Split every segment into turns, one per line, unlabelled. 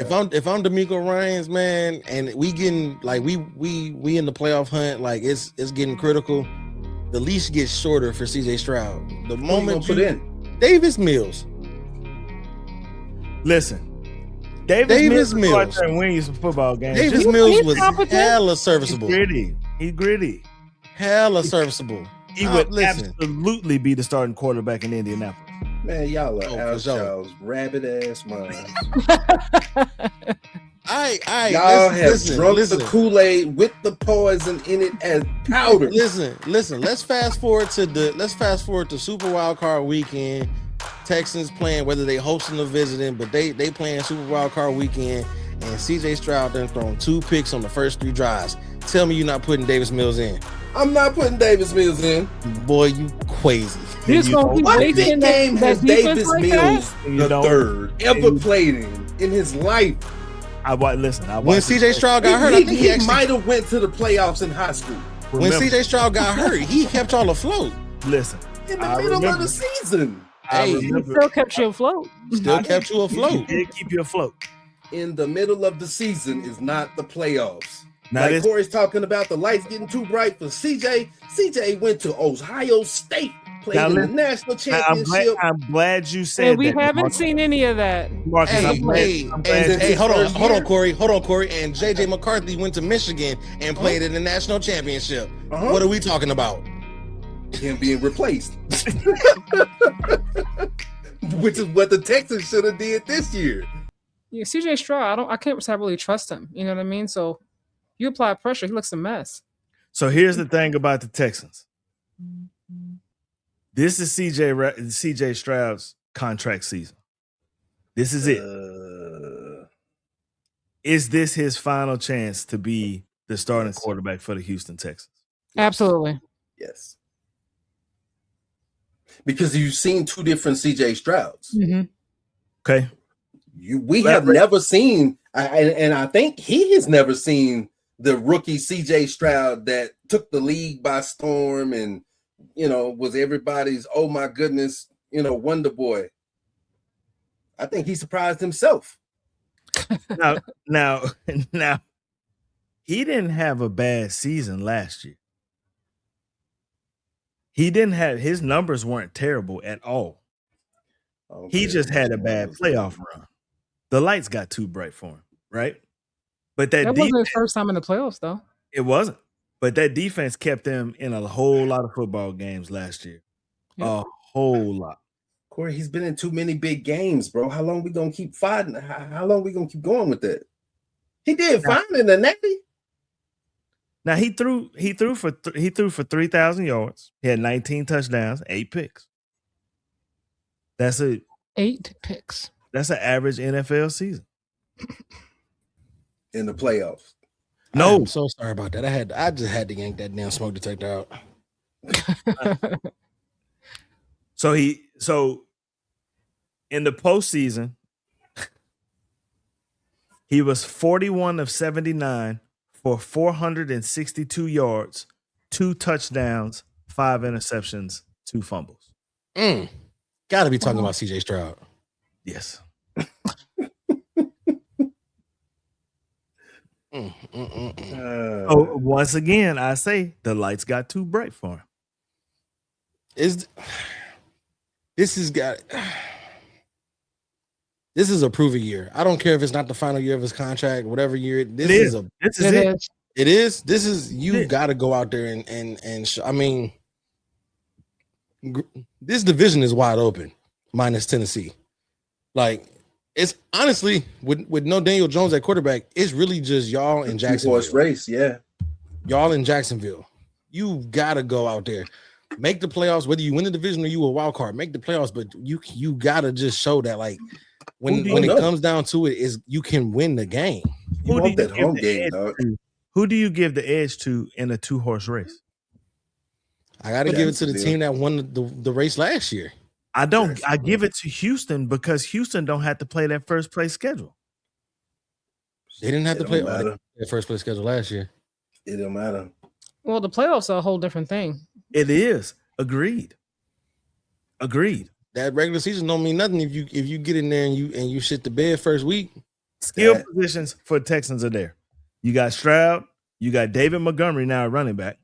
if I'm D'Amico Ryans, man, and we getting like we in the playoff hunt, like it's getting critical. The leash gets shorter for CJ Stroud. The moment you put in Davis Mills.
Listen. Davis Mills and win you some football games.
Davis Mills was hella serviceable.
He's gritty.
Hella serviceable.
He would absolutely be the starting quarterback in Indianapolis.
Man, y'all are out y'all's rabbit ass minds. Y'all have drunk the Kool-Aid with the poison in it as powder.
Listen. Let's fast forward to Super Wild Card Weekend. Texans playing, whether they hosting or visiting, but they playing Super Wild Card Weekend, and CJ Stroud done thrown 2 picks on the first 3 drives. Tell me you're not putting Davis Mills in.
I'm not putting Davis Mills in.
Boy, you crazy.
What big game has Davis Mills the third ever played in his life?
When CJ Stroud got hurt, I think
he might have went to the playoffs in high school.
When CJ Stroud got hurt, he kept y'all afloat.
Listen,
in the middle of the season.
Hey, he still kept you afloat.
Kept you afloat.
He did keep you afloat.
In the middle of the season is not the playoffs.
Now
like Corey's talking about the lights getting too bright for CJ. CJ went to Ohio State, played in the national championship.
I'm glad you said that.
We haven't seen any of that.
Marcus, hey, hold on, Corey. And JJ McCarthy went to Michigan and played in the national championship. What are we talking about?
Him being replaced. Which is what the Texans should have did this year.
Yeah, CJ Stroud, I can't really trust him. You know what I mean? So you apply pressure, he looks a mess.
So here's the thing about the Texans. This is CJ Stroud's contract season. This is it. Is this his final chance to be the starting quarterback for the Houston Texans?
Absolutely.
Yes. Because you've seen 2 different CJ Strouds.
Mm-hmm.
Okay.
We have never seen, and I think he has never seen the rookie CJ Stroud that took the league by storm and, was everybody's, oh my goodness, wonder boy. I think he surprised himself.
Now, he didn't have a bad season last year. His numbers weren't terrible at all. Okay. He just had a bad playoff run. The lights got too bright for him, right? But that
wasn't his first time in the playoffs, though.
It wasn't. But that defense kept them in a whole lot of football games last year. Yeah. A whole lot.
Corey, he's been in too many big games, bro. How long we gonna keep fighting? How long we gonna keep going with that? He did fine in the Navy.
Now he threw for 3,000 yards. He had 19 touchdowns, 8 picks. That's
8 picks.
That's an average NFL season.
In the playoffs.
No,
I'm so sorry about that. I just had to yank that damn smoke detector out.
So in the postseason, he was 41 of 79 for 462 yards, 2 touchdowns, 5 interceptions, 2 fumbles.
Got to be talking about CJ Stroud.
Yes. So once again, I say the lights got too bright for him.
This is a prove it year. I don't care if it's not the final year of his contract, whatever year. This is it. It is. This is you got to go out there and I mean, this division is wide open, minus Tennessee. Like, it's honestly with no Daniel Jones at quarterback, it's really just y'all in Jacksonville.
Race, yeah.
Y'all in Jacksonville. You gotta go out there, make the playoffs. Whether you win the division or you a wild card, make the playoffs. But you gotta just show that, like, when it comes down to it, is you can win the game.
You want that home game, dog.
Who do you give the edge to in a 2-horse race?
I gotta give it to the team that won the race last year.
I don't. I give it to Houston because Houston don't have to play that first place schedule.
They didn't have to play that first place schedule last year.
It don't matter.
Well, the playoffs are a whole different thing.
It is. Agreed.
That regular season don't mean nothing if you get in there and you shit the bed first week.
Skill positions for Texans are there. You got Stroud. You got David Montgomery now at running back.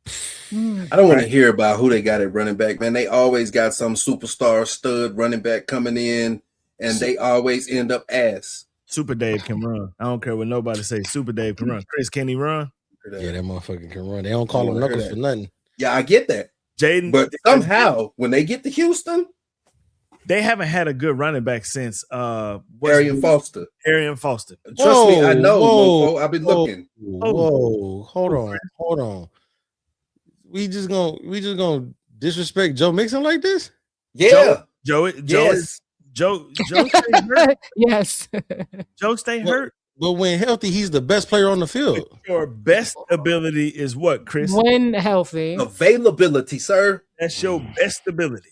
I don't want to hear about who they got at running back, man. They always got some superstar stud running back coming in, and they always end up ass.
Super Dave can run. I don't care what nobody says. Super Dave can run. Chris, can he run?
Yeah, that motherfucker can run. They don't call him Knuckles for nothing.
Yeah, I get that.
Jaden,
but somehow when they get to Houston,
they haven't had a good running back since
Arian Foster.
Trust
me, I know. Mofo, I've been looking.
Whoa, hold on. We just gonna disrespect Joe Mixon like this?
Yeah,
Joe stay hurt.
Yes,
Joe stay hurt.
But when healthy, he's the best player on the field.
Your best ability is what, Chris?
When healthy.
Availability, sir.
That's your best ability.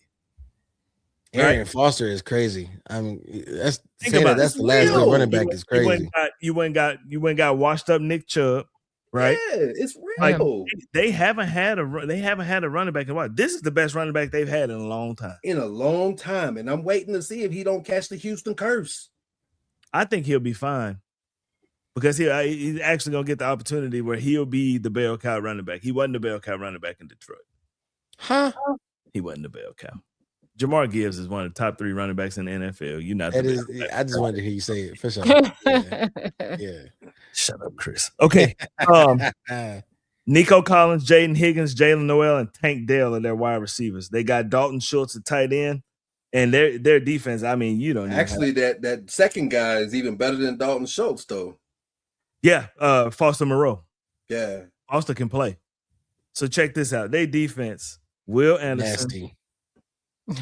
Arian Foster is crazy. I mean, that's the last good running back is crazy.
You went got washed up Nick Chubb, right?
Yeah, it's real.
They haven't had a running back in a while. This is the best running back they've had in a long time.
And I'm waiting to see if he don't catch the Houston curse.
I think he'll be fine. Because he's actually going to get the opportunity where he'll be the bell cow running back. He wasn't the bell cow running back in Detroit.
Huh?
He wasn't the bell cow. Jamar Gibbs is one of the top 3 running backs in the NFL. You're not.
I just wanted to hear you say it for sure. Yeah.
Shut up, Chris. Okay. Nico Collins, Jaden Higgins, Jalen Noel, and Tank Dell are their wide receivers. They got Dalton Schultz at tight end. And their defense, I mean, you don't
actually that second guy is even better than Dalton Schultz, though.
Yeah, Foster Moreau.
Yeah.
Foster can play. So check this out. They defense, Will Anderson.
Nasty. You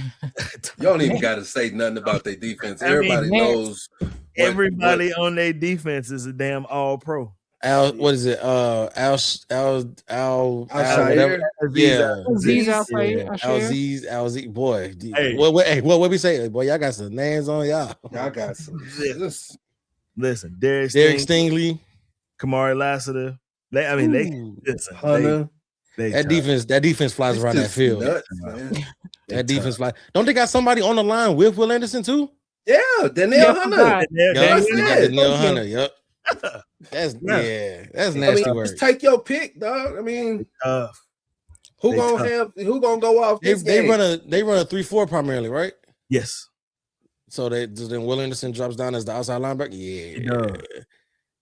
don't even got to say nothing about their defense. Everybody knows.
Everybody on their defense is a damn all-pro.
What is it? Al Aziz. Boy. Hey. What we say? Boy, y'all got some names on y'all.
Y'all got some.
Listen, Derek
Stingley,
Kamari Lassiter.
Hunter. That defense flies around that field.
Nuts, man.
That defense flies. Don't they got somebody on the line with Will Anderson too?
Yeah, Danielle Hunter.
Danielle Hunter. Yep. That's nasty work.
Just take your pick, dog. I mean, who gonna go off this game?
They run a 3-4 primarily, right?
Yes.
So then Will Anderson drops down as the outside linebacker.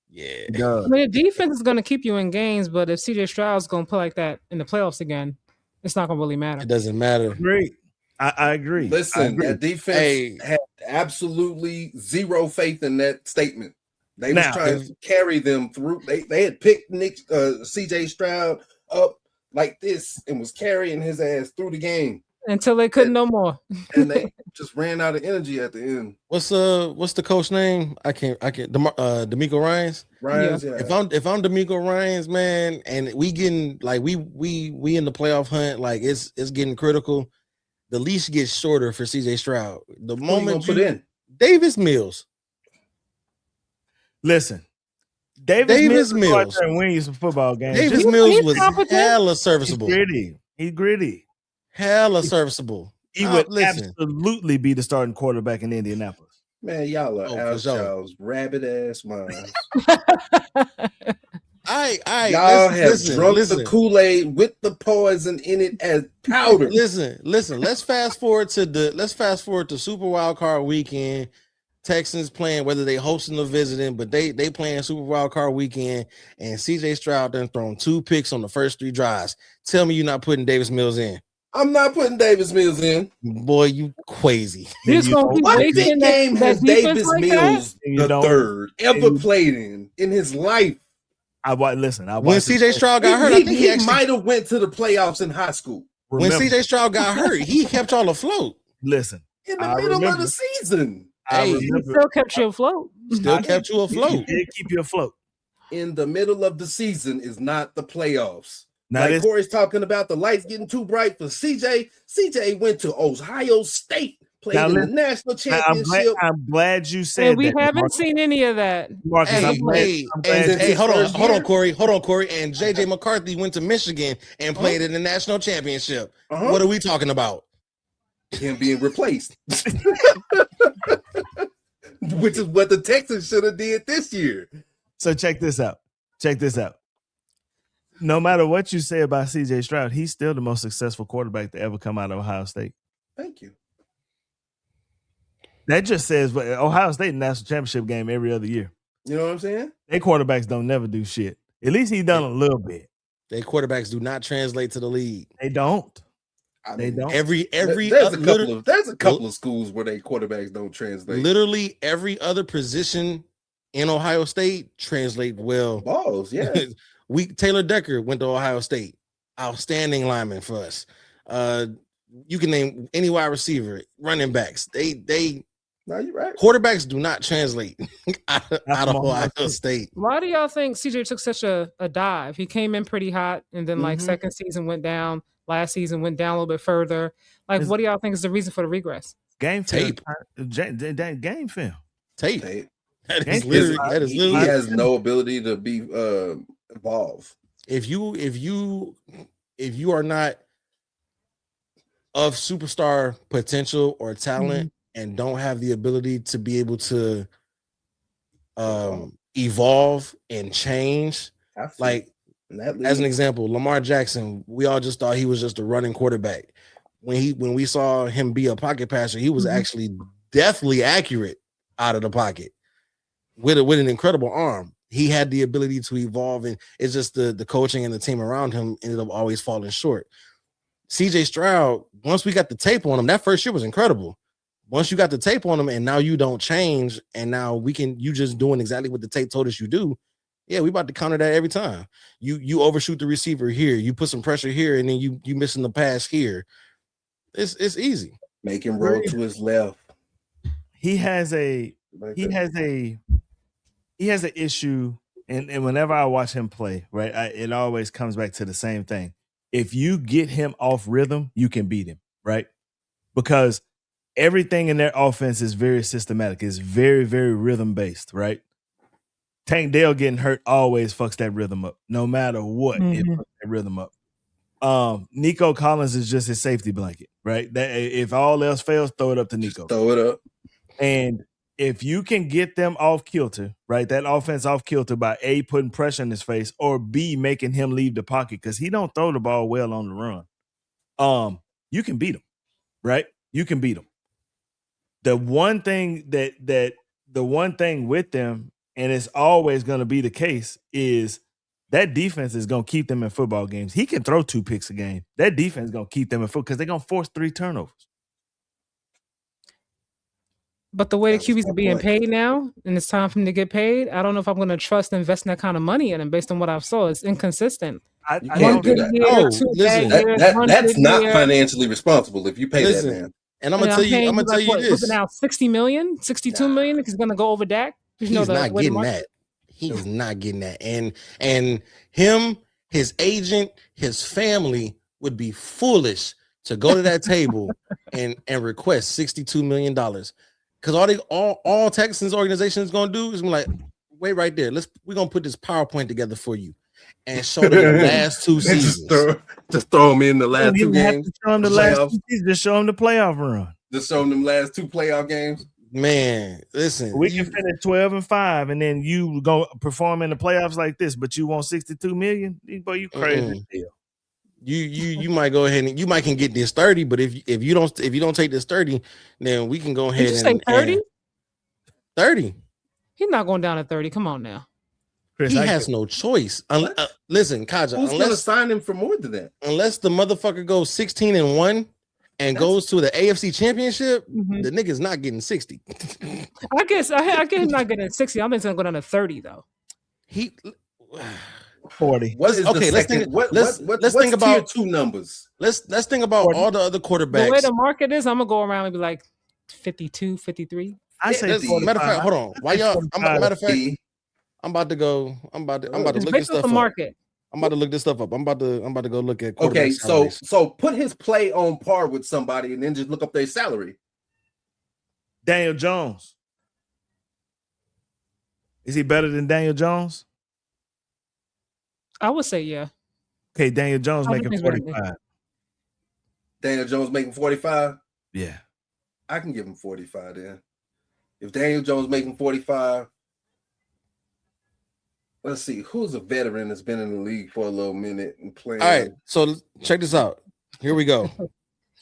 Yeah.
I mean, the defense is going to keep you in games, but if CJ Stroud's going to play like that in the playoffs again, it's not going to really matter.
It doesn't matter.
Great. I agree.
Listen, that defense had absolutely zero faith in that statement. They was trying to carry them through. They had picked CJ Stroud up like this and was carrying his ass through the game
until they couldn't no more.
And they just ran out of energy at the end.
What's the coach name? I can't. D'Amico Ryans.
Yeah.
If I'm D'Amico Ryans, man, and we getting like we in the playoff hunt, like it's getting critical. The leash gets shorter for CJ Stroud. The moment you put in Davis Mills.
Listen, Davis Mills and win you some football games.
Davis Mills was hella serviceable.
He's gritty.
Hella serviceable.
He would absolutely be the starting quarterback in Indianapolis.
Man, y'all are out y'all's rabbit ass minds. Y'all have drunk the Kool-Aid with the poison in it as powder.
Listen. Let's fast forward to Super Wild Card weekend. Texans playing, whether they hosting or visiting, but they playing Super Wild Card weekend, and CJ Stroud done thrown 2 picks on the first 3 drives. Tell me you're not putting Davis Mills in.
I'm not putting Davis Mills in.
Boy, you crazy.
What big game has Davis Mills the third ever played in his life?
When CJ Stroud got hurt,
he might have went to the playoffs in high school.
When CJ Stroud got hurt, he kept y'all afloat.
Listen,
in the middle of the season.
He still kept you afloat.
He did keep you afloat.
In the middle of the season is not the playoffs. Now like Corey's talking about the lights getting too bright for CJ. CJ went to Ohio State, played in the national championship.
I'm glad you said
we
that.
haven't seen any of that.
Marcus, hold on, Corey. And JJ McCarthy went to Michigan and played in the national championship. What are we talking about?
Him being replaced. which is what the Texans should have did this year.
So check this out. No matter what you say about CJ Stroud, he's still the most successful quarterback to ever come out of Ohio State.
Thank you.
That just says Ohio State national championship game every other year.
You know what I'm saying?
Their quarterbacks don't never do shit. At least he's done a little bit.
Their quarterbacks do not translate to the league.
They don't.
They don't.
There's a couple of schools where their quarterbacks don't translate.
Literally every other position in Ohio State translate well.
Balls, yeah.
Taylor Decker went to Ohio State. Outstanding lineman for us. You can name any wide receiver, running backs.
No, you're right.
Quarterbacks do not translate out of Ohio State.
Why do y'all think CJ took such a dive? He came in pretty hot, and then like second season went down. Last season went down a little bit further. Like, what do y'all think is the reason for the regress?
Game
tape.
Game film.
Tape.
That is literally. He has no ability to be evolve.
If you are not of superstar potential or talent and don't have the ability to be able to evolve and change, like as an example, Lamar Jackson, we all just thought he was just a running quarterback. When we saw him be a pocket passer, he was actually deathly accurate out of the pocket with an incredible arm. He had the ability to evolve, and it's just the coaching and the team around him ended up always falling short. CJ Stroud, once we got the tape on him, that first year was incredible. Once you got the tape on him and now you don't change, and now you just doing exactly what the tape told us you do. Yeah, we about to counter that every time. You overshoot the receiver here, you put some pressure here, and then you missing the pass here. It's easy.
Make him roll to his left.
He has an issue, and whenever I watch him play, right, it always comes back to the same thing. If you get him off rhythm, you can beat him, right? Because everything in their offense is very systematic. It's very, very rhythm-based, right? Tank Dell getting hurt always fucks that rhythm up. No matter what, it fucks that rhythm up. Nico Collins is just his safety blanket, right? That if all else fails, throw it up to Nico.
Just throw it up.
And if you can get them off kilter, right? That offense off kilter by A, putting pressure in his face, or B, making him leave the pocket because he don't throw the ball well on the run. You can beat him, right? You can beat him. The one thing with them, and it's always going to be the case, is that defense is going to keep them in football games. He can throw 2 picks a game. That defense is going to keep them in football because they're going to force 3 turnovers.
But the way the QBs are being paid now, and it's time for him to get paid, I don't know if I'm going to trust investing that kind of money in him based on what I've saw. It's inconsistent.
You can't do that. That's not financially responsible if you pay that man.
And I'm gonna tell you this.
Now 60 million, 62 million, because he's gonna go over Dak.
He's not getting that. He's not getting that. And him, his agent, his family would be foolish to go to that table and request $62 million. Because all Texans organization is gonna do is be like, wait right there. We're gonna put this PowerPoint together for you and show them the last 2 seasons.
Just throw them in the last 2 games.
Just show them the playoff run.
Just show them the last 2 playoff games.
Man, listen.
We can finish 12-5, and then you go perform in the playoffs like this, but you want $62 million? Boy, you crazy.
You might go ahead and you might can get this 30, but if you don't take this 30, then we can go ahead and
30.
30.
He's not going down at 30. Come on now.
Chris, he has no choice. Listen, Kaja,
who's going to sign him for more than that?
Unless the motherfucker goes 16-1 and goes to the AFC Championship, the nigga's not getting 60.
I guess I get him not getting 60. I'm just going to go down to 30 though.
40.
Let's think about tier 2 numbers.
Let's think about 40. All the other quarterbacks.
The way the market is, I'm gonna go around and be like 52, 53.
I say
matter of fact, hold on. Why y'all? Matter of fact, I'm about to look this stuff up. I'm about to look this stuff up. I'm about to go look at.
Okay, so put his play on par with somebody, and then just look up their salary.
Daniel Jones. Is he better than Daniel Jones?
I would say yeah.
Okay, Daniel Jones making 45.
Daniel Jones making 45?
Yeah.
I can give him 45 then. If Daniel Jones making 45, let's see who's a veteran that's been in the league for a little minute and playing.
All right, so check this out. Here we go.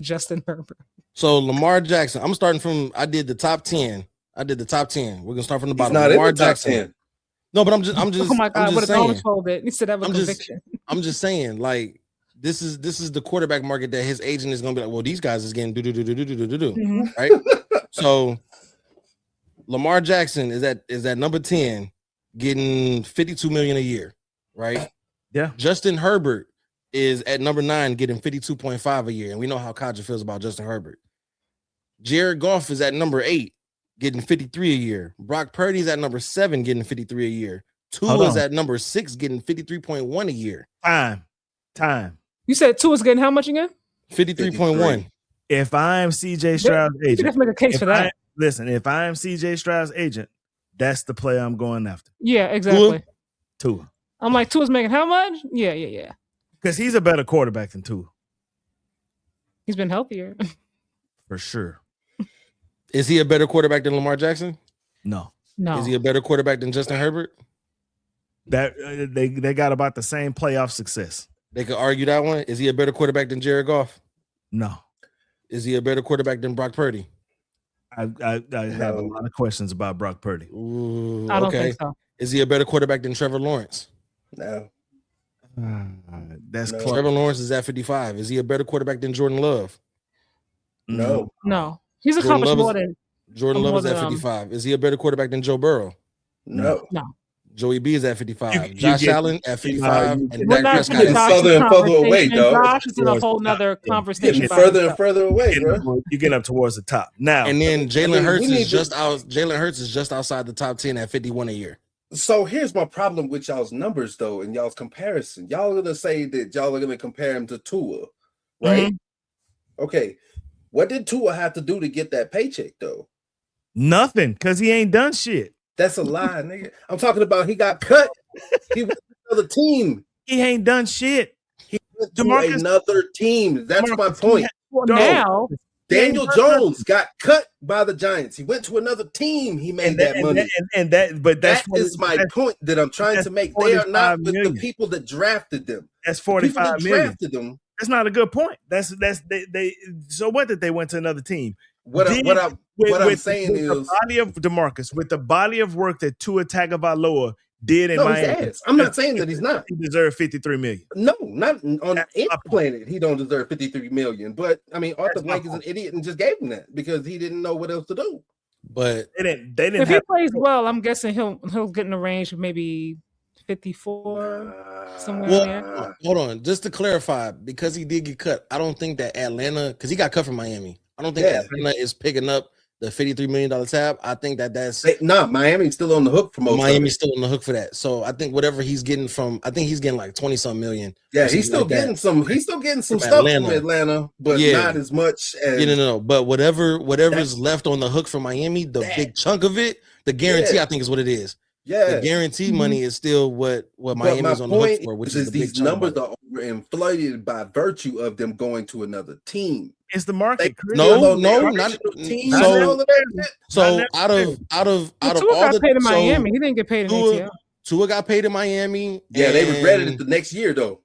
Justin Herbert.
So Lamar Jackson. I'm starting from. I did the top 10. We're gonna start from the bottom.
He's not
Lamar
in the top
Jackson.
10.
No, but I'm just.
Oh my God! What a
saying.
folded. He said that was conviction.
I'm just saying, like this is the quarterback market that his agent is gonna be like. Well, these guys is getting do, right? So Lamar Jackson is at number 10, getting $52 million a year, right?
Yeah.
Justin Herbert is at number 9, getting 52.5 a year, and we know how Kodja feels about Justin Herbert. Jared Goff is at number 8, getting 53 a year. Brock Purdy's at number 7, getting 53 a year. Tua's at number 6, getting 53.1 a year.
Time.
You said Tua's getting how much again?
53.1.
If I am CJ Stroud's agent,
you just make a case for that.
If I am CJ Stroud's agent, that's the player I'm going after.
Yeah, exactly.
Tua.
I'm like, Tua's making how much? Yeah.
Because he's a better quarterback than Tua.
He's been healthier.
For sure.
Is he a better quarterback than Lamar Jackson?
No.
Is he a better quarterback than Justin Herbert?
That they got about the same playoff success.
They could argue that one. Is he a better quarterback than Jared Goff?
No.
Is he a better quarterback than Brock Purdy?
I have a lot of questions about Brock Purdy.
Ooh,
I don't think so.
Is he a better quarterback than Trevor Lawrence?
No.
That's close.
Trevor Lawrence is at 55. Is he a better quarterback than Jordan Love?
No.
He's accomplished more than
Jordan Love is at 55. Is he a better quarterback than Joe Burrow?
No.
Joey B is at 55. Josh Allen at 55. And
we're
Dak
not
Prescott
getting further and further away, dog.
Josh is in a whole nother conversation.
Getting further and further away, bro.
You're getting up towards the top now.
And then Jalen Hurts is just out. Jalen Hurts is just outside the top 10 at 51 a year.
So here's my problem with y'all's numbers, though, and y'all's comparison. Y'all are gonna say that y'all are gonna compare him to Tua, right?
Mm-hmm.
Okay. What did Tua have to do to get that paycheck, though?
Nothing, because he ain't done shit.
That's a lie, nigga. I'm talking about he got cut. He went to another team.
He ain't done shit.
He went to another team. That's my point.
Now,
Daniel Jones got cut by the Giants. He went to another team. He made that money. That is my point that I'm trying to make. They are not with the people that drafted them.
That's 45 million.
Drafted them.
That's not a good point. They. So what did they went to another team?
What I'm saying is
the body of DeMarcus, with the body of work that Tua Tagovailoa did in Miami.
I'm not saying that he's not.
He deserved $53 million.
No, not on any planet. He don't deserve $53 million. But I mean, Arthur Blank is an idiot and just gave him that because he didn't know what else to do.
But
they didn't.
If he plays well, I'm guessing he'll get in the range of maybe 54 somewhere there.
Hold on, just to clarify, because he did get cut, I don't think that Atlanta, because he got cut from Miami, I don't think Atlanta is picking up the $53 million tab. I think that's
Miami's still on the hook for most.
Miami's still on the hook for that. So I think whatever he's getting from, I think he's getting like 20-some million.
Yeah, he's still getting some. He's still getting some stuff from Atlanta, but not as much as
no. But whatever's left on the hook from Miami, the big chunk of it, the guarantee, I think is what it is.
Yeah,
the guarantee money is still what Miami's on the hook for, which is the
these numbers are overinflated by virtue of them going to another team.
It's the market.
No, not team. So out of all
got paid in Miami, he didn't get paid in ATL.
Tua got paid in Miami.
Yeah, they regretted it the next year though.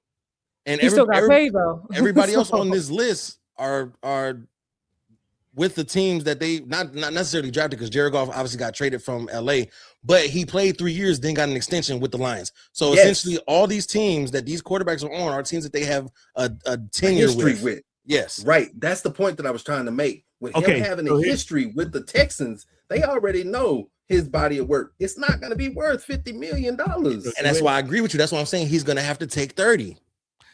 And
he still got paid though.
Everybody else on this list are with the teams that they not necessarily drafted, because Jared Goff obviously got traded from LA, but he played 3 years, then got an extension with the Lions. So essentially, all these teams that these quarterbacks are on are teams that they have a 10-year
history with.
Yes,
right. That's the point that I was trying to make. With him having a history with the Texans, they already know his body of work. It's not going to be worth $50 million,
and that's why I agree with you. That's why I'm saying he's going to have to take 30.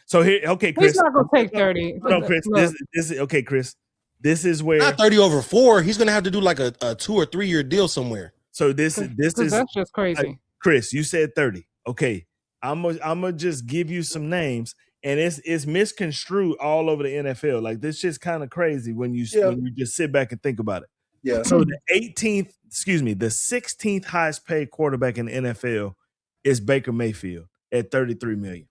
So here, okay, Chris,
he's not going to take 30.
No, Chris, this is okay, Chris. This is where
not 30 over 4. He's going to have to do like a 2 or 3 year deal somewhere.
So this is
that's just crazy.
Chris, you said 30. Okay, I'm gonna just give you some names. And it's misconstrued all over the NFL. Like, this shit's kind of crazy when you just sit back and think about it.
Yeah.
So the 16th highest paid quarterback in the NFL is Baker Mayfield at $33 million.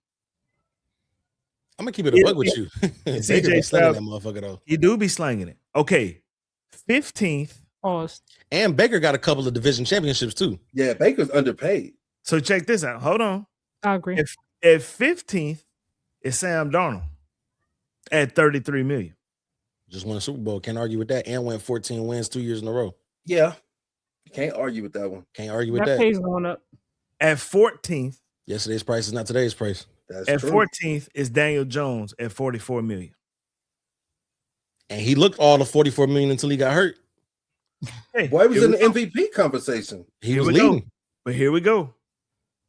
I'm gonna keep it a bug with you.
CJ
slanging that motherfucker though.
He do be slanging it. Okay. 15th
Pause.
And Baker got a couple of division championships too.
Yeah, Baker's underpaid.
So check this out. Hold on.
I agree.
If 15th is Sam Darnold at $33 million.
Just won a Super Bowl. Can't argue with that. And went 14 wins 2 years in a row.
Yeah. You can't argue with that one.
Can't argue with
That
that.
pay's going up.
At 14th,
Yesterday's price is not today's price.
That's
at
true.
14th is Daniel Jones at $44 million.
And he looked all the 44 million until he got hurt.
Hey,
Boy, he was
here
in the
we go.
MVP conversation.
He
Here
was
we go.
leading.
But here we go.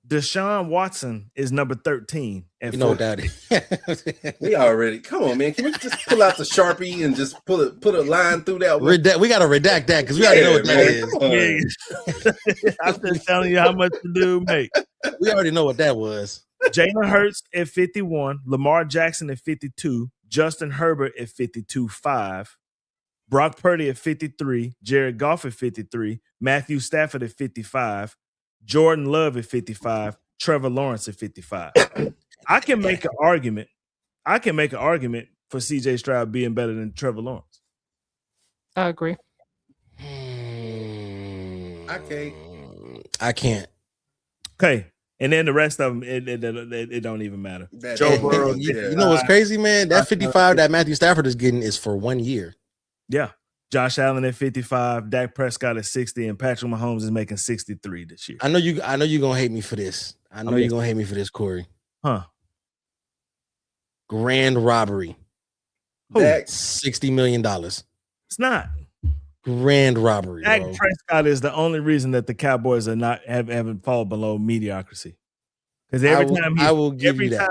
Deshaun Watson is number 13 at
You know what
14.
that is.
We already come on, man. Can we just pull out the Sharpie and just put a line through that one?
We got to redact that because we already know what that
man.
is.
Come on.
Yeah. I'm just telling you how much the dude make.
We already know what that was.
Jalen Hurts at 51, Lamar Jackson at 52, Justin Herbert at 52.5, Brock Purdy at 53, Jared Goff at 53, Matthew Stafford at 55, Jordan Love at 55, Trevor Lawrence at 55. I can make an argument. I can make an argument for CJ Stroud being better than Trevor Lawrence.
I agree.
I can't.
Okay. And then the rest of them, it don't even matter.
That-
Joe Burrow,
yeah.
You know what's crazy, man? That 55 that Matthew Stafford is getting is for 1 year.
Yeah. Josh Allen at 55, Dak Prescott at 60, and Patrick Mahomes is making 63 this year.
I know you're gonna hate me for this. I know you're gonna hate me for this, Corey.
Huh.
Grand robbery.
Dak,
$60 million.
It's not.
Grand robbery.
Dak
Bro.
Prescott is the only reason that the Cowboys are not haven't fallen below mediocrity. Because
I will give you that.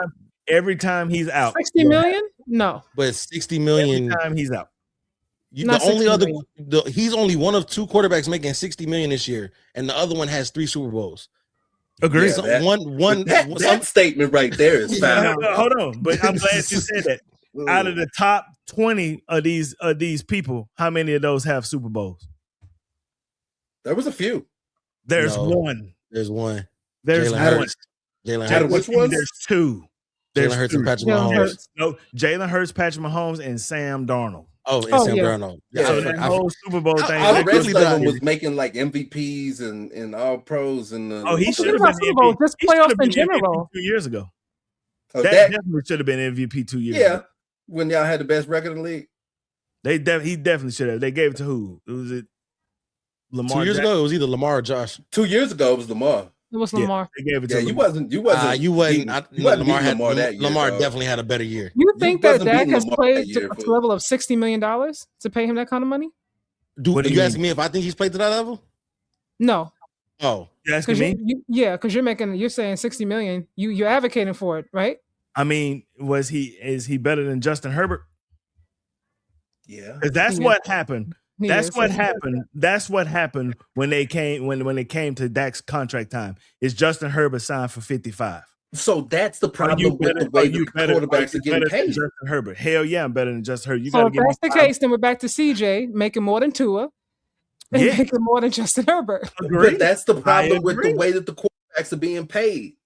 every time he's out,
60 million? No.
But 60 million.
every time he's out.
Not
The only
60
other
million.
he's only one of two quarterbacks making 60 million this year, and the other one has 3 Super Bowls.
Agreed.
Yeah,
So
that
some-
statement right there is foul.
No, hold on, but I'm glad you said that. Out of the top 20 of these people, how many of those have Super Bowls?
There was a few.
There's
No.
one.
There's one.
There's
Jalen
one.
Hurts. Jalen
Out of
Hurts.
which ones?
There's two.
Jalen Hurts and Patrick
Jalen
Mahomes.
Hurts.
No, Jalen Hurts, Patrick Mahomes, and Sam Darnold.
Oh, and
Oh,
Sam
yeah.
Darnold.
Yeah,
So
I
that
forgot-
whole Super Bowl thing.
All the
I
rest
quickly
of them
thought-
was making like MVPs and all pros and
Oh, he
Well,
should have
forget
been
about Super Bowl, just
he should have
playoffs in
been
general.
MVP 2 years ago.
oh,
That
Dak,
definitely should have been MVP 2 years
yeah.
ago.
When y'all had the best record in the league.
He definitely should have. They gave it to who? Was it Lamar?
2 years
Jackson?
ago, it was either Lamar or Josh.
2 years ago it was Lamar.
It was
Yeah,
Lamar.
they gave it to
Yeah, you
Lamar.
wasn't.
You wasn't.
you wasn't
Lamar
beating
had
Lamar that year.
Lamar
dog.
definitely had a better year.
You think that
wasn't
Dak
beating
has
Lamar
played
that year,
to
but-
the level of $60 million to pay him that kind of money?
Do
What do
you
you
asking
mean?
me if I think he's played to that level?
No.
Oh,
You asking
Because
me?
you're saying 60 million. You're advocating for it, right?
I mean, is he better than Justin Herbert?
Yeah.
Because that's
Yeah.
what happened.
He
That's
is.
what happened. That's what happened when they came when it came to Dak's contract time. Is Justin Herbert signed for 55?
So that's the
Are
problem
you
with
better-
the way
are
the
you better-
quarterbacks
are
are
you
getting
better than
paid.
Justin Herbert. Hell yeah, I'm better than Justin Herbert. You
So
gotta
if
give me
that's the
5.
case, then we're back to CJ making more than Tua and
Yeah.
making more than Justin Herbert.
Agree.
But that's the problem with
agree.
the way that the quarterbacks are being paid.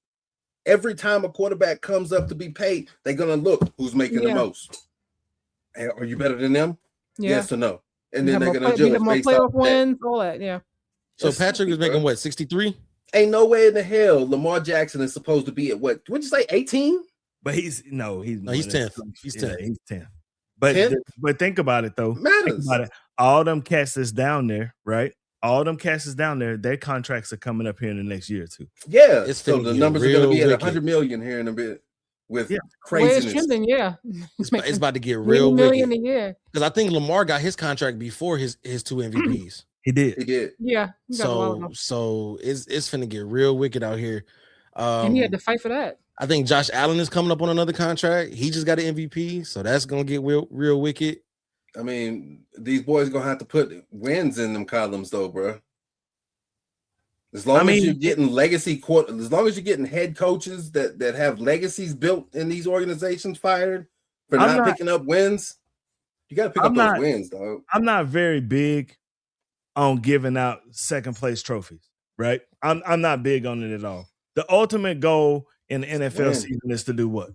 Every time a quarterback comes up to be paid, they're gonna look who's making the
Yeah.
most. And are you better than them?
Yeah.
Yes or no? And
You
then
have
they're
more
gonna
play- you
judge
have more
based
playoff
off that.
wins, all that. Yeah.
so
That's
Patrick is
stupid,
making
bro.
what, 63?
Ain't no way in the hell Lamar Jackson is supposed to be at what? What'd you say? 18?
But he's
he's
more
10th.
than-
He's
yeah,
10th.
He's 10th. But
10th?
but think about it though. Think
Matters.
about it. All them cats that's down there, right? All them cats that's down there, their contracts are coming up here in the next year or two.
Yeah.
It's
So
finna
the
get
numbers are gonna
real
be at
wicked.
100 million here in a bit with
Yeah.
Where's
craziness.
Jimden? Yeah.
It's about to get
3
real
million
wicked.
a year.
Because I think Lamar got his contract before his 2 MVPs.
He did.
He did.
Yeah. He got a while ago.
So it's finna get real wicked out here.
And he had to fight for that.
I think Josh Allen is coming up on another contract. He just got an MVP, so that's gonna get real wicked.
I mean, these boys gonna have to put wins in them columns, though, bro. As long as you're getting as long as you're getting head coaches that have legacies built in these organizations fired for not picking up wins, you got to pick up those wins, dog.
I'm not very big on giving out second place trophies, right? I'm not big on it at all. The ultimate goal in the NFL season is to do what?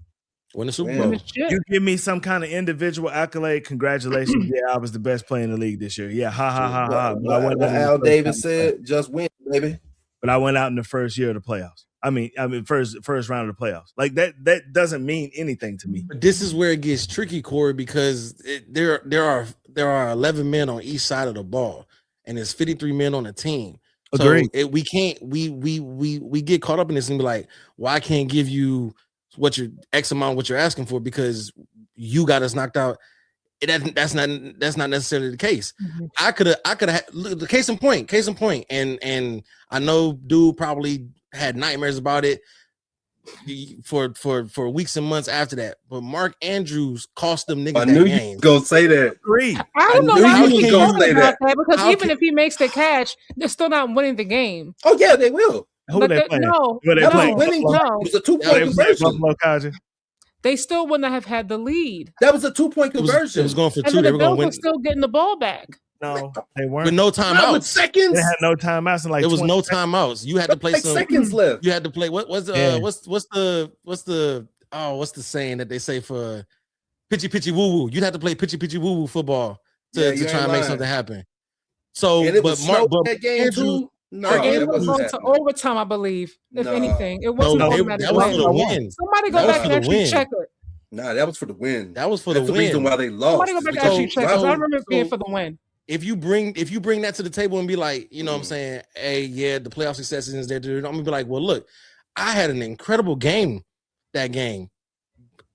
Win the Super
Win.
Bowl.
Win the shit.
You give me some kind of individual accolade. Congratulations. Yeah, I was the best player in the league this year. Yeah, ha ha ha ha. But I went
What
out in the
Al
first
Davis
round of the
said, just win, baby.
but I went out in the first year of the playoffs. I mean, first round of the playoffs. Like that doesn't mean anything to me.
But this is where it gets tricky, Corey, because there are 11 men on each side of the ball, and there's 53 men on the team.
Agreed.
So we can't we get caught up in this and be like, well, I can't give you what you're X amount what you're asking for because you got us knocked out. That's not necessarily the case.
Mhm.
I could have the case in point, and I know dude probably had nightmares about it for weeks and months after that. But Mark Andrews cost them niggas
I
that
knew
game.
you was gonna say that.
Agreed.
I don't know
knew
why
you
we
was
keep
gonna
talking
say
about
that.
that because
How
even
can-
if he makes the catch, they're still not winning the game.
Oh yeah, they will.
Who
But
they
that-
playing?
no,
Who they
That was a
playing?
winning.
no.
It was a 2-point
They playing
conversion.
Buffalo Kaji.
they still wouldn't have had the lead.
That was a 2-point
It was
conversion.
going for
And
two.
then
They
the
were going
Bills
to
were
win
still getting the ball back.
No, they
with
weren't.
no
Not with
timeouts.
seconds.
They had no timeouts in like
There was
20
no timeouts. You had to play
Like
some.
seconds left.
You had to play. What's the saying that they say for pitchy woo woo? You'd have to play pitchy woo woo football
Yeah,
to
you
try
ain't
and make
lying.
something happen. So,
And it was
but
snow that game
Andrews,
too. No,
Mark
The game
it
Andrews
was
wasn't
going to
happening.
overtime, I believe. If
No.
anything, it
no,
wasn't
that
automatic
was for the
win.
win.
Somebody
That
go
was
back
for
and
the
actually
win.
check it.
Nah, that was for the win.
That was for
That's
the
the reason
win.
why they lost.
Somebody go back and
because-
actually check because I
so-
remember it being
so-
for the win.
If you bring that to the table and be like, you know what I'm saying, hey, yeah, the playoff success is there. I'm gonna be like, well, look, I had an incredible game that game.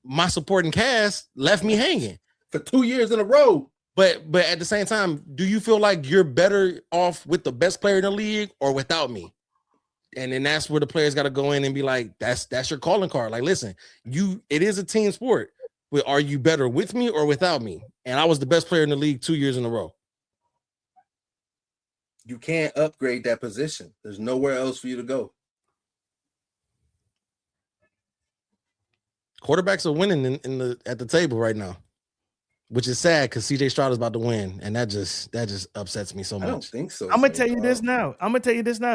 My supporting cast left me hanging.
for 2 years in a row.
But at the same time, do you feel like you're better off with the best player in the league or without me? And then that's where the players got to go in and be like, that's your calling card. Like, listen, it is a team sport. But are you better with me or without me? And I was the best player in the league 2 years in a row.
You can't upgrade that position. There's nowhere else for you to go.
Quarterbacks are winning at the table right now, which is sad because CJ Stroud is about to win, and that just upsets me so
I don't
much.
think so.
I'm gonna tell you this now.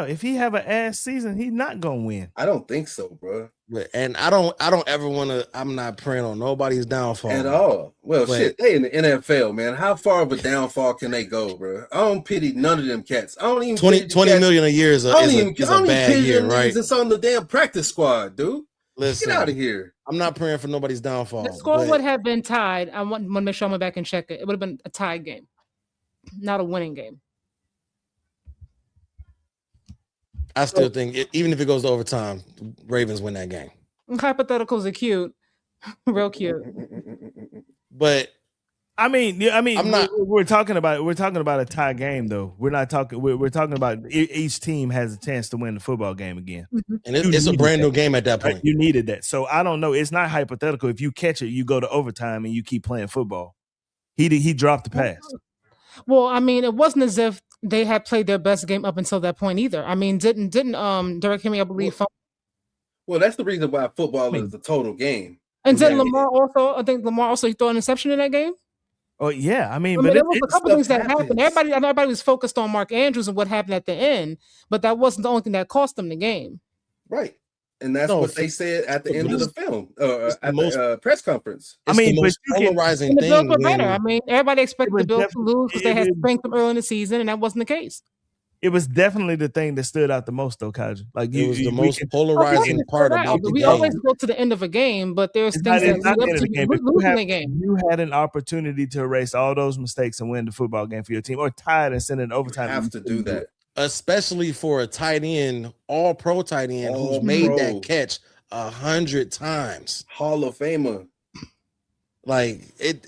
If he have an ass season, he's not gonna win.
I don't think so, bro.
And I don't ever want to. I'm not praying on nobody's downfall
At all. Well,
But-
shit, they in the NFL, man. How far of a downfall can they go, bro? I don't pity none of them cats. I don't even
20 million a year is a bad year, right?
It's on the damn practice squad, dude.
Listen,
Get out of here.
I'm not praying for nobody's downfall.
The score
but
would have been tied. I want to make sure I went back and check it. It would have been a tied game, not a winning game.
I still think even if it goes to overtime, Ravens win that game.
Hypotheticals are cute, real cute.
But
I mean,
I'm not-
We're talking about a tie game though. We're not talking. We're talking about each team has a chance to win the football game again.
and it's a brand new game at that
Right?
point.
You needed that. So I don't know. It's not hypothetical. If you catch it, you go to overtime and you keep playing football. He dropped the pass.
Well, I mean, it wasn't as if they had played their best game up until that point either. I mean, didn't Derrick Henry, I believe,
Well, that's the reason why football is the total game.
and then
Yeah.
Lamar also. I think Lamar also threw an interception in that game.
Oh yeah, I mean,
I mean,
but
there was a couple
stuff
things that
happens.
happened. Everybody was focused on Mark Andrews and what happened at the end, but that wasn't the only thing that cost them the game.
Right. And that's
No,
what they said at the
the
end of the
most-
film,
it's the
at
most-
the press conference.
It's
mean,
the
but
most
you can-
polarizing
And the Bills
thing.
were better. I
When,
mean, everybody expected
was
the Bills to
definitely-
lose because they had
it-
strength them early in the season, and that wasn't the case.
it was definitely the thing that stood out the most though, Kaji. Like
it was the
we
most
can-
polarizing part about the
we
game.
always go to the end of a game, but there's
It's
things that
it's not
lead
the
up
end
to
of the game.
you
But
losing the game.
you had an opportunity to erase all those mistakes and win the football game for your team, or tie it and send it in
You
overtime.
have to do that.
Especially for a tight end, all pro tight end who's
All
made
pro.
that catch 100 times.
Hall of Famer.
Like it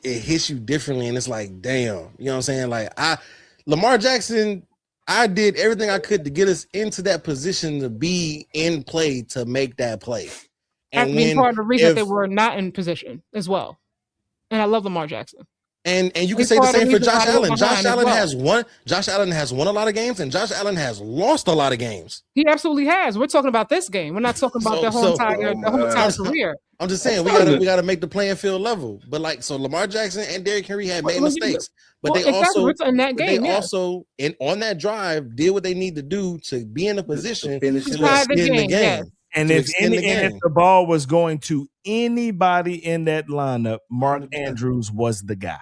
hits you differently, and it's like, damn, you know what I'm saying? Like Lamar Jackson, I did everything I could to get us into that position to be in play to make that play.
That's
And
being part of the reason that they
if-
were not in position as well. And I love Lamar Jackson.
And you can
It's
say the
part of
same
the
for
reason
Josh
why they were
Allen.
behind as well.
Josh Allen has won a lot of games, and Josh Allen has lost a lot of games.
He absolutely has. We're talking about this game. We're not talking about their whole entire career.
I'm just saying
That's
we gotta make the playing field level. But like, so Lamar Jackson and Derrick Henry had made
Well,
mistakes, but
Well,
they
exactly.
also
We're in that
but
game.
they
Yeah.
also on that drive did what they need to do to be in a position
finish
to
it
Tie
up.
the
extend the
game,
game.
yes.
And
to
if
extend the
and if
game.
the ball was going to anybody in that lineup, Mark
100%.
Andrews was the guy.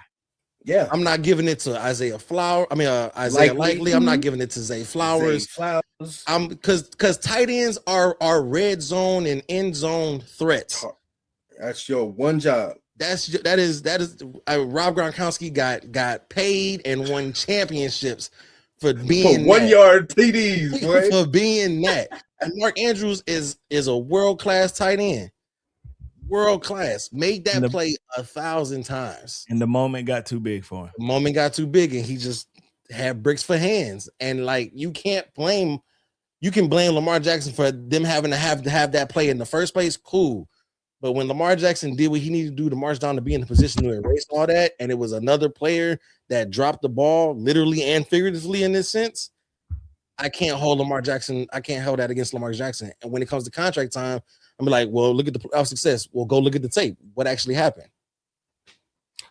Yeah.
I'm not giving it to Isaiah Likely. I'm not giving it to Zay Flowers. Because tight ends are red zone and end zone threats.
That's your one job.
That is Rob Gronkowski got paid and won championships for being
1 yard TDs, boy.
for being that. And Mark Andrews is a world-class tight end. World class. Made that play 1,000 times.
And the moment got too big for him.
The moment got too big, and he just had bricks for hands. And like you can blame Lamar Jackson for them having to have that play in the first place. Cool. But when Lamar Jackson did what he needed to do to march down to be in the position to erase all that, and it was another player that dropped the ball literally and figuratively in this sense, I can't hold Lamar Jackson. I can't hold that against Lamar Jackson. And when it comes to contract time, I'm like, well, look at the playoff success. Well, go look at the tape. What actually happened?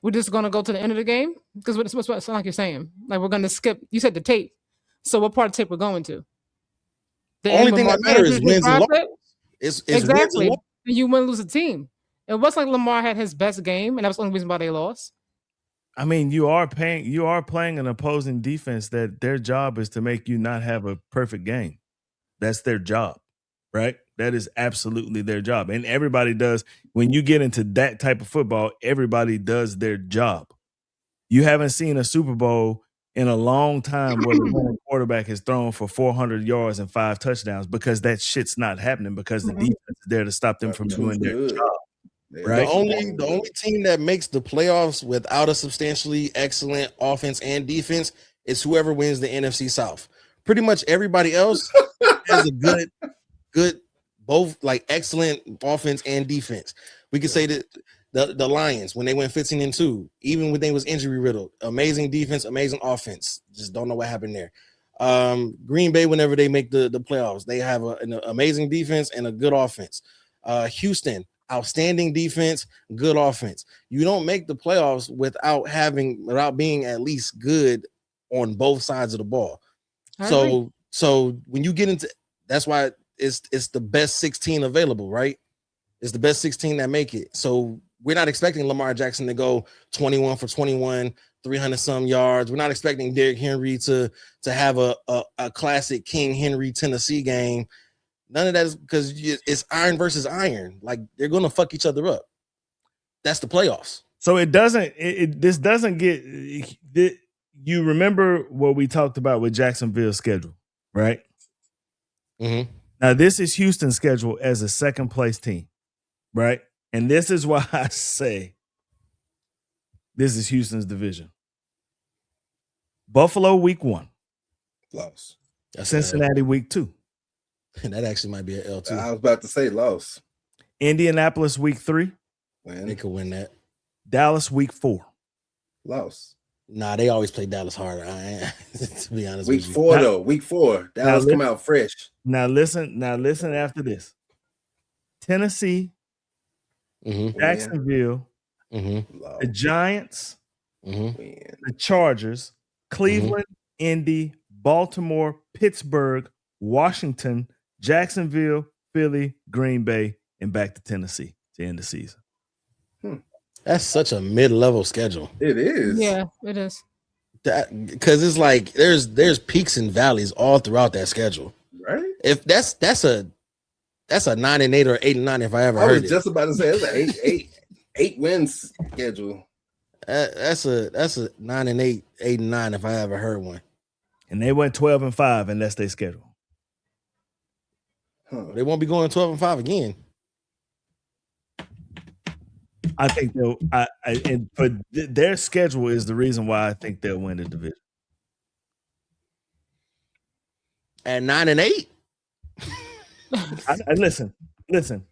We're just going to go to the end of the game? Because what it sounds like you're saying. Like, we're going to skip. You said the tape. So what part of the tape we're going to?
The only thing that matters is wins and losses. It's
exactly.
Wins and
you win lose a team. It wasn't like Lamar had his best game, and that was the only reason why they lost.
I mean, you are playing an opposing defense that their job is to make you not have a perfect game. That's their job, right? That is absolutely their job. And everybody does. When you get into that type of football, everybody does their job. You haven't seen a Super Bowl in a long time where the winning quarterback has thrown for 400 yards and 5 touchdowns because that shit's not happening because the defense is there to stop them from doing their job. Right?
The only team that makes the playoffs without a substantially excellent offense and defense is whoever wins the NFC South. Pretty much everybody else has a good both like excellent offense and defense. We could say that the Lions, when they went 15-2, even when they was injury riddled, amazing defense, amazing offense. Just don't know what happened there. Green Bay, whenever they make the playoffs, they have an amazing defense and a good offense. Houston, outstanding defense, good offense. You don't make the playoffs without being at least good on both sides of the ball. So when you get into, that's why it's the best 16 available, right? It's the best 16 that make it. So we're not expecting Lamar Jackson to go 21 for 21, 300 some yards. We're not expecting Derrick Henry to have a classic King Henry Tennessee game. None of that is because it's iron versus iron. Like they're going to fuck each other up. That's the playoffs.
So this doesn't get, you remember what we talked about with Jacksonville's schedule, right?
Mm-hmm.
Now this is Houston's schedule as a second place team, right? And this is why I say this is Houston's division. Buffalo week 1.
Loss.
Cincinnati week 2.
And that actually might be an L2.
I was about to say loss.
Indianapolis week 3.
They could win that.
Dallas week 4.
Loss.
Nah, they always play Dallas harder. To be honest,
week 4 though. Week 4. Dallas come out fresh.
Now listen after this. Tennessee, Jacksonville, the Giants, the Chargers, Cleveland, Indy, Baltimore, Pittsburgh, Washington, Jacksonville, Philly, Green Bay, and back to Tennessee to end the season.
That's such a mid-level schedule.
It is.
Yeah, it is.
Because it's like there's peaks and valleys all throughout that schedule.
Right.
If that's a 9-8 or 8-9 if I ever heard it.
I was just about to say it's an 8 wins schedule.
That's a 9-8, 8-9 if I ever heard one.
And they went 12-5, and that's their schedule.
They won't be going 12-5 again.
I think they'll. But their schedule is the reason why I think they'll win the division.
At 9-8.
Listen.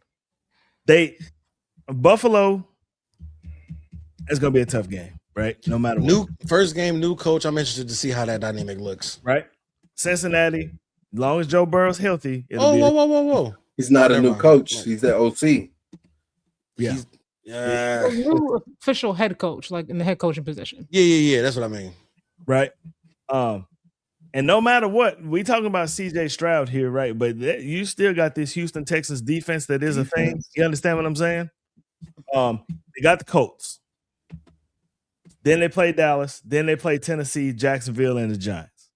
Buffalo is going to be a tough game, right? No matter what.
First game, new coach. I'm interested to see how that dynamic looks.
Right. Cincinnati, as long as Joe Burrow's healthy.
Whoa.
He's not a new coach. He's the OC.
Yeah.
Yeah.
New official head coach, like in the head coaching position.
Yeah. That's what I mean.
Right. And no matter what, we talking about CJ Stroud here, right? But you still got this Houston Texans defense that is a thing. You understand what I'm saying? They got the Colts. Then they play Dallas. Then they play Tennessee, Jacksonville, and the Giants.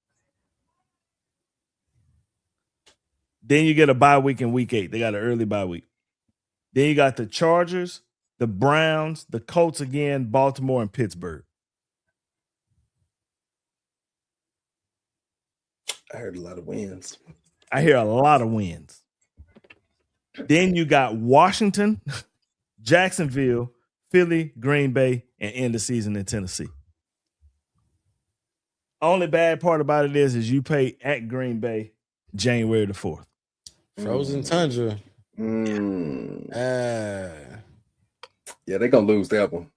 Then you get a bye week in week 8. They got an early bye week. Then you got the Chargers, the Browns, the Colts again, Baltimore, and Pittsburgh.
I heard a lot of wins.
I hear a lot of wins. Then you got Washington, Jacksonville, Philly, Green Bay, and end the season in Tennessee. Only bad part about it is you pay at Green Bay January the 4th.
Frozen tundra.
Yeah, they're gonna lose that one.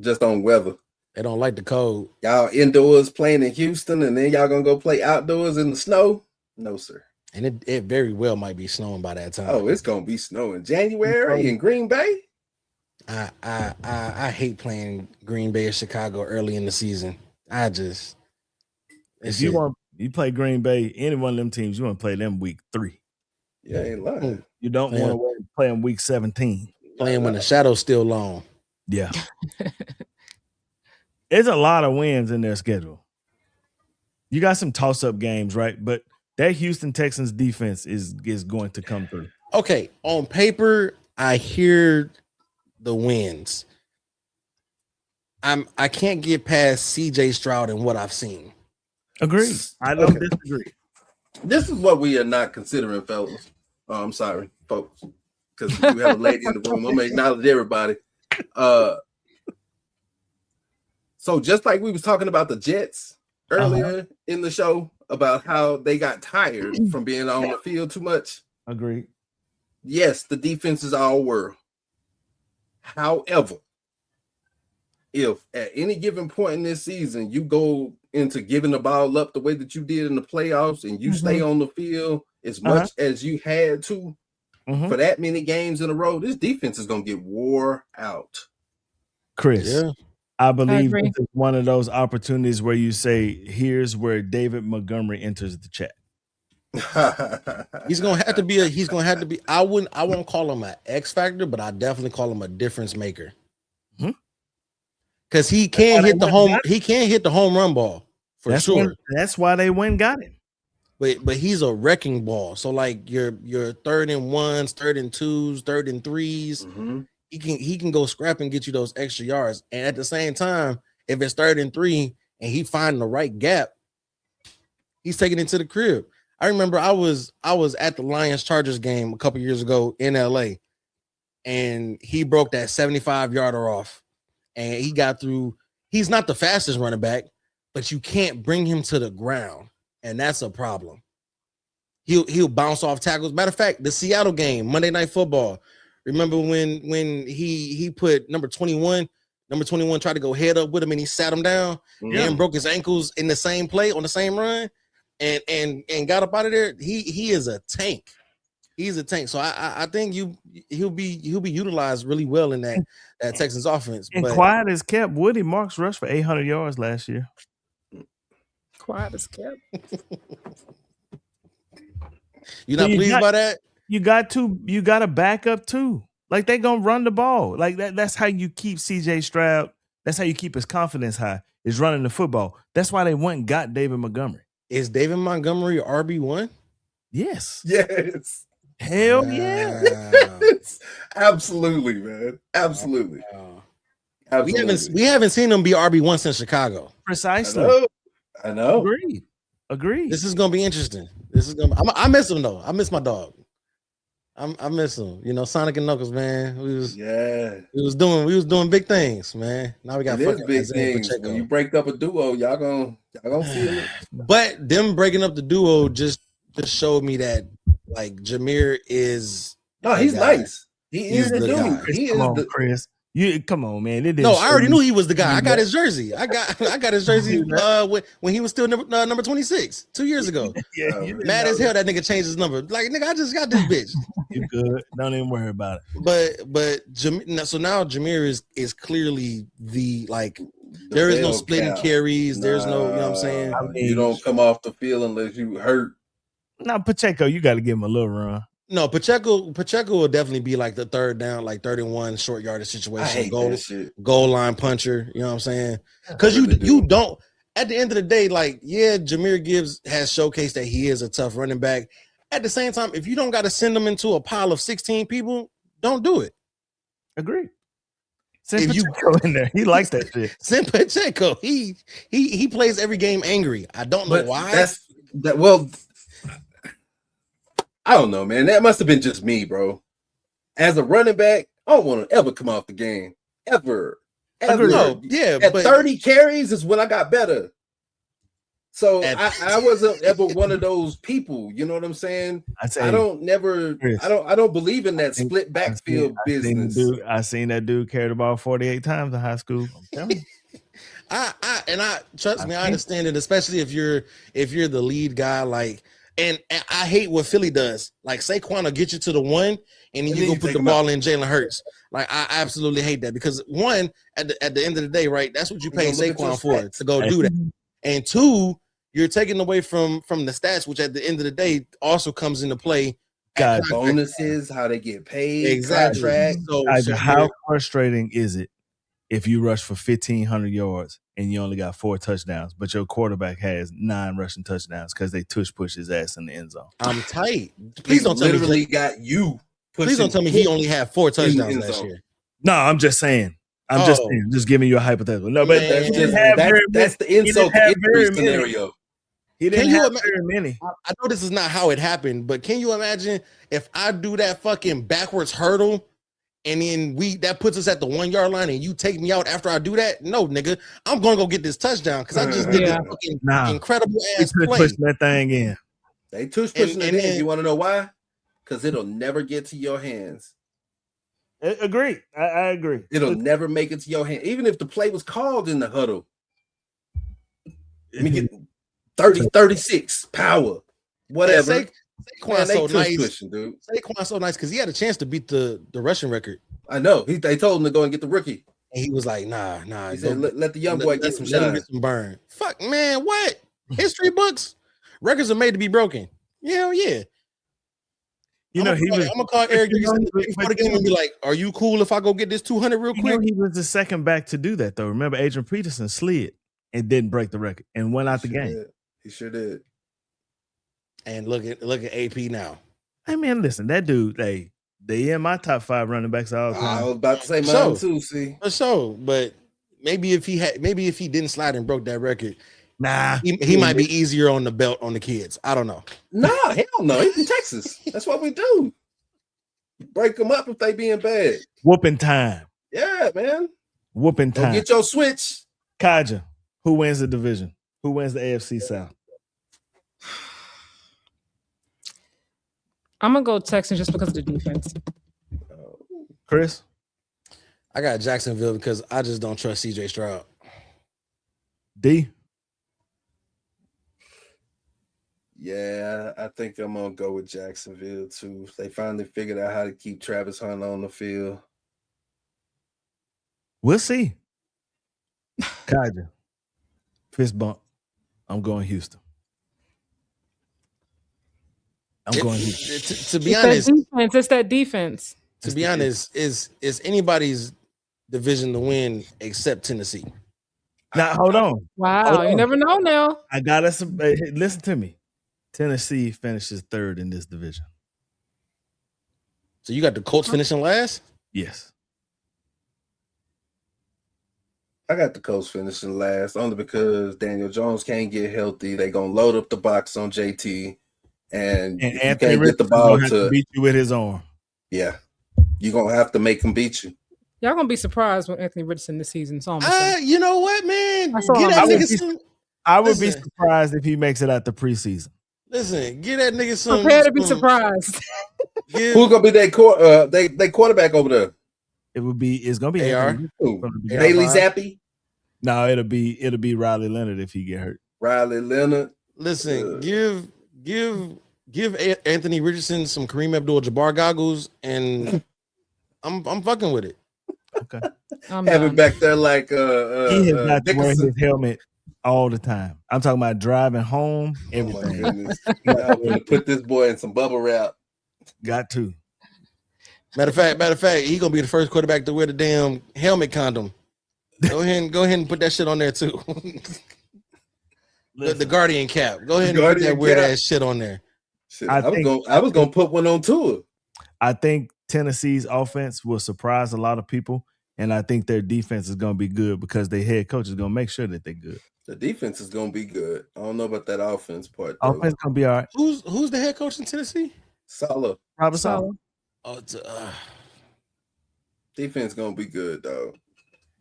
Just on weather.
They don't like the cold.
Y'all indoors playing in Houston, and then y'all gonna go play outdoors in the snow? No, sir.
And it very well might be snowing by that time.
Oh, it's gonna be snowing January in Green Bay.
I hate playing Green Bay or Chicago early in the season.
If you play Green Bay, any one of them teams, you want to play them week 3.
Yeah, ain't lying.
You don't want to play them week 17.
Playing when the shadow's still long.
Yeah. There's a lot of wins in their schedule. You got some toss-up games, right? But that Houston Texans defense is going to come through.
Okay, on paper, I hear the wins. I can't get past CJ Stroud and what I've seen.
Agreed. I don't disagree.
This is what we are not considering, fellas. Oh, I'm sorry, folks, because we have a lady in the room. I'm gonna acknowledge everybody. So just like we was talking about the Jets earlier in the show about how they got tired from being on the field too much.
Agreed.
Yes, the defense is all world. However, if at any given point in this season you go into giving the ball up the way that you did in the playoffs and you stay on the field as much as you had to for that many games in a row, this defense is going to get wore out.
Chris, I believe this is one of those opportunities where you say, here's where David Montgomery enters the chat.
He's gonna have to be I won't call him an X factor, but I definitely call him a difference maker. Because he can hit the home run ball for sure.
That's why they went and got him.
But he's a wrecking ball. So like your 3rd and 1s, 3rd and 2s, 3rd and 3s, he can go scrap and get you those extra yards. And at the same time, if it's 3rd and 3 and he finding the right gap, he's taking it to the crib. I remember I was at the Lions Chargers game a couple years ago in LA, and he broke that 75-yarder off, and he got through. He's not the fastest running back, but you can't bring him to the ground, and that's a problem. He'll bounce off tackles. Matter of fact, the Seattle game, Monday Night Football. Remember when he put number 21 tried to go head up with him and he sat him down and broke his ankles in the same play on the same run and got up out of there. He is a tank. He's a tank. So I think he'll be utilized really well in that Texans offense.
And quiet as kept, Woody Marks rushed for 800 yards last year.
Quiet as kept.
You're not pleased by that?
You got to back up too. Like they gonna run the ball. Like that's how you keep CJ Stroud. That's how you keep his confidence high, is running the football. That's why they went and got David Montgomery.
Is David Montgomery RB1?
Yes.
Yes.
Hell yeah.
Yes. Absolutely, man. Absolutely.
Absolutely. We haven't seen him be RB1 since Chicago.
Precisely.
I know.
Agreed.
This is gonna be interesting. I miss him though. I miss my dog. I miss him. You know, Sonic and Knuckles, man. We was doing big things, man. Now we got fucking
big things. When you break up a duo, y'all gonna feel it.
But them breaking up the duo just showed me that like Jameer is
he's nice. He is the dude. He is
Chris. Come on, man.
No, I already knew he was the guy. I got his jersey. I got his jersey when he was still number 26 2 years ago. Mad as hell that nigga changed his number. Like, nigga, I just got this bitch.
You good. Don't even worry about it.
But so now Jameer is clearly the there is no splitting carries. There's no, you know what I'm saying?
You don't come off the field unless you hurt.
Now, Pacheco, you got to give him a little run.
No, Pacheco will definitely be like the third down, like 31 short yardage situation.
I hate that shit.
Goal line puncher. You know what I'm saying? Because you don't. At the end of the day, like, yeah, Jahmyr Gibbs has showcased that he is a tough running back. At the same time, if you don't got to send them into a pile of 16 people, don't do it.
Agree. Send Pacheco in there. He likes that shit.
Send Pacheco. He plays every game angry. I don't know why.
Well, I don't know, man. That must have been just me, bro. As a running back, I don't want to ever come off the game. Ever.
No, yeah.
At 30 carries is when I got better. So I wasn't ever one of those people. You know what I'm saying? I don't believe in that split backfield business.
I seen that dude carry the ball 48 times in high school. I'm telling you.
I trust me, I understand it, especially if you're the lead guy, like, and I hate what Philly does. Like, Saquon will get you to the one, and then you go put the ball in Jalen Hurts. Like, I absolutely hate that because one, at the end of the day, right, that's what you pay Saquon for, to go do that. And two, you're taking away from the stats, which at the end of the day also comes into play.
Got bonuses, how they get paid,
exactly.
Contract.
So how frustrating is it if you rush for 1,500 yards and you only got 4 touchdowns, but your quarterback has 9 rushing touchdowns because they push his ass in the end zone?
I'm tight. Please don't tell me Please don't tell me he only had 4 touchdowns last year.
No, I'm just saying. Just giving you a hypothetical. No, but
that's the insult scenario.
He didn't have very many.
I know this is not how it happened, but can you imagine if I do that fucking backwards hurdle and then that puts us at the 1 yard line and you take me out after I do that? No, nigga, I'm gonna go get this touchdown because I just did this fucking incredible ass play.
Pushing that thing in.
They pushing it in. You want to know why? Because it'll never get to your hands.
Agree. I agree.
It'll never make it to your hand. Even if the play was called in the huddle. Let me get 30, 36, power, whatever.
Yeah, Saquon's so nice. Saquon's so nice because he had a chance to beat the rushing record.
I know. They told him to go and get the rookie.
And he was like, nah.
He said, let the young boy get some shine.
Get some burn. Fuck, man, what? History books? Records are made to be broken. Hell yeah. I'm gonna call Eric Dickerson before the game and be like, "Are you cool if I go get this 200 real quick?"
He was the second back to do that, though. Remember, Adrian Peterson slid and didn't break the record and went out the game.
He sure did.
And look at AP now.
I mean, listen, that dude, they in my top 5 running backs all the time.
I was about to say mine too. See,
for sure, but maybe if he didn't slide and broke that record.
Nah,
he might be easier on the belt on the kids. I don't know.
Nah, hell no. He's in Texas. That's what we do. Break them up if they being bad.
Whooping time.
Yeah, man.
Whooping time.
Go get your switch.
Kaja, who wins the division? Who wins the AFC South?
I'm gonna go Texans just because of the defense.
Chris?
I got Jacksonville because I just don't trust CJ Stroud.
D?
Yeah, I think I'm gonna go with Jacksonville too. They finally figured out how to keep Travis Hunter on the field.
We'll see. Kaja, fist bump. I'm going Houston.
To be honest,
it's that defense.
To be honest, is anybody's division to win except Tennessee.
Now hold on.
Wow, you never know now.
I gotta listen to me. Tennessee finishes 3rd in this division.
So you got the Colts finishing last?
Yes.
I got the Colts finishing last only because Daniel Jones can't get healthy. They're gonna load up the box on JT, and
Anthony
can't get the ball to
beat you with his arm.
Yeah, you're gonna have to make him beat you.
Y'all gonna be surprised with Anthony Richardson this season.
You know what, man?
I would be surprised if he makes it out the preseason.
Listen, get that nigga some.
Prepare to be surprised.
Who's gonna be their quarterback over there?
It's gonna be
AR.
Bailey Zappi.
No, it'll be Riley Leonard if he get hurt.
Riley Leonard.
Listen, give Anthony Richardson some Kareem Abdul-Jabbar goggles, and I'm fucking with it.
Okay.
Have it back there like
he has got to wear his helmet all the time. I'm talking about driving home. Everything.
Oh my goodness. I'm gonna put this boy in some bubble wrap.
Got to.
Matter of fact, he gonna be the first quarterback to wear the damn helmet condom. Go ahead and put that shit on there too. the Guardian cap. Go ahead and put that weird ass shit on there.
Shit, I was gonna put one on Tua.
I think Tennessee's offense will surprise a lot of people, and I think their defense is gonna be good because their head coach is gonna make sure that they're good.
The defense is gonna be good. I don't know about that offense part. Though.
Offense gonna be all right.
Who's the head coach in Tennessee?
Saleh.
Robert Saleh.
Defense gonna be good though.